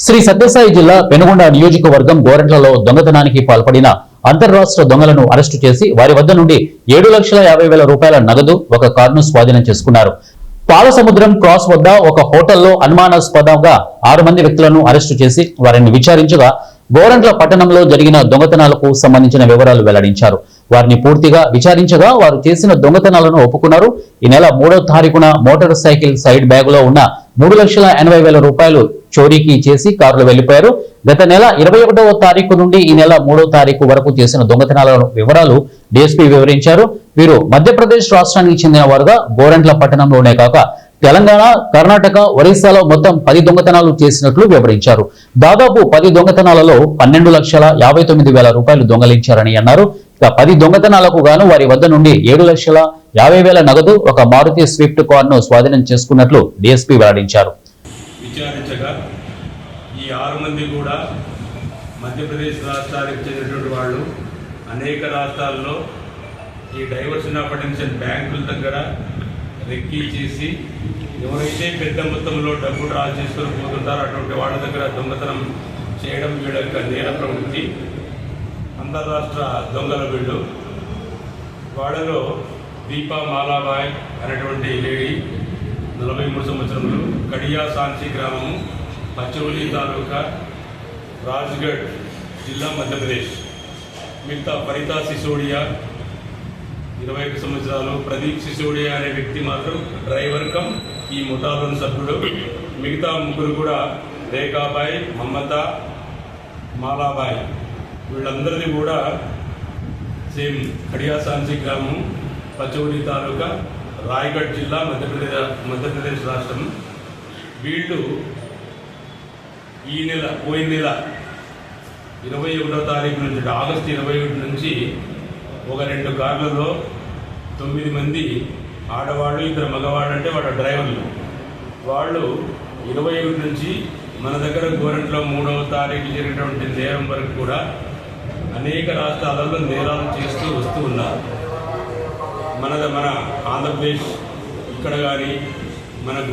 శ్రీ సత్యసాయి జిల్లా పెనుగొండ నియోజకవర్గం గోరంట్లలో దొంగతనానికి పాల్పడిన అంతర్రాష్ట్ర దొంగలను అరెస్టు చేసి వారి వద్ద నుండి 7,50,000 రూపాయల నగదు ఒక కారును స్వాధీనం చేసుకున్నారు. పాలసముద్రం క్రాస్ వద్ద ఒక హోటల్లో అనుమానాస్పదంగా 6 మంది వ్యక్తులను అరెస్టు చేసి వారిని విచారించగా గోరంట్ల పట్టణంలో జరిగిన దొంగతనాలకు సంబంధించిన వివరాలు వెల్లడించారు. వారిని పూర్తిగా విచారించగా వారు చేసిన దొంగతనాలను ఒప్పుకున్నారు. ఈ నెల 3వ తారీఖున మోటార్ సైకిల్ సైడ్ బ్యాగులో ఉన్న 3,80,000 రూపాయలు చోరీకి చేసి కారులో వెళ్లిపోయారు. గత నెల 21వ తారీఖు నుండి ఈ నెల 3వ తారీఖు వరకు చేసిన దొంగతనాల వివరాలు డీఎస్పీ వివరించారు. వీరు మధ్యప్రదేశ్ రాష్ట్రానికి చెందిన వారుగా గోరంట్ల పట్టణంలోనే కాక తెలంగాణ, కర్ణాటక, ఒరిస్సాలో మొత్తం 10 దొంగతనాలు చేసినట్లు వివరించారు. దాదాపు 10 దొంగతనాలలో 12,59,000 రూపాయలు దొంగలించారని అన్నారు. 10 దొంగతనాలకు గాను వారి వద్ద నుండి 7,50,000 నగదు, ఒక మారుతి స్విఫ్ట్ కారును స్వాధీనం చేసుకున్నట్లు డీఎస్పీ వెల్లడించారు. విచారించగా ఈ 6 మంది కూడా మధ్యప్రదేశ్ రాష్ట్రానికి చెందినటువంటి వాళ్ళు అనేక రాష్ట్రాల్లో ఈ డైవర్షన్ ఆఫ్ అటెన్షన్ బ్యాంకుల దగ్గర రెక్కీ చేసి ఎవరైతే పెద్ద మొత్తంలో డబ్బు డ్రా చేసుకొని పోతుంటారో అటువంటి వాళ్ళ దగ్గర దొంగతనం చేయడం వీళ్ళ యొక్క నేర ప్రవృత్తి. అంతర్రాష్ట్ర దొంగల వీళ్ళు. వాళ్ళలో దీపా మాలాబాయ్ అనేటువంటి లేడీ 43 సంవత్సరములు, కడియా సాంచి గ్రామము, పచ్చౌలి తాలూకా, రాజ్గఢ్ జిల్లా, మధ్యప్రదేశ్. మిగతా ఫరితా సిసోడియా 21 సంవత్సరాలు, ప్రదీప్ సిసోడియా అనే వ్యక్తి మాత్రం డ్రైవర్ కమ్ ఈ ముఠాలోని సభ్యుడు. మిగతా ముగ్గురు కూడా రేఖాబాయ్, మమతా, మాలాబాయ్, వీళ్ళందరిది కూడా సేమ్ కడియా సాంచి గ్రామం, పచౌలి తాలూకా, రాయ్గఢ్ జిల్లా, మధ్యప్రదేశ్ రాష్ట్రం. వీళ్ళు పోయిన నెల 21వ తారీఖు నుంచి ఆగస్టు 21 నుంచి ఒక 2 కార్లలో 9 మంది ఆడవాళ్ళు, 2 మగవాళ్ళు, అంటే వాళ్ళ డ్రైవర్లు. వాళ్ళు 21 నుంచి మన దగ్గర గోరంట్లో 3వ తారీఖు జరిగినటువంటి నేరం వరకు కూడా అనేక రాష్ట్రాలలో నేరాలు చేస్తూ వస్తూ ఉన్నారు. మన ఆంధ్రప్రదేశ్ ఇక్కడ కానీ మన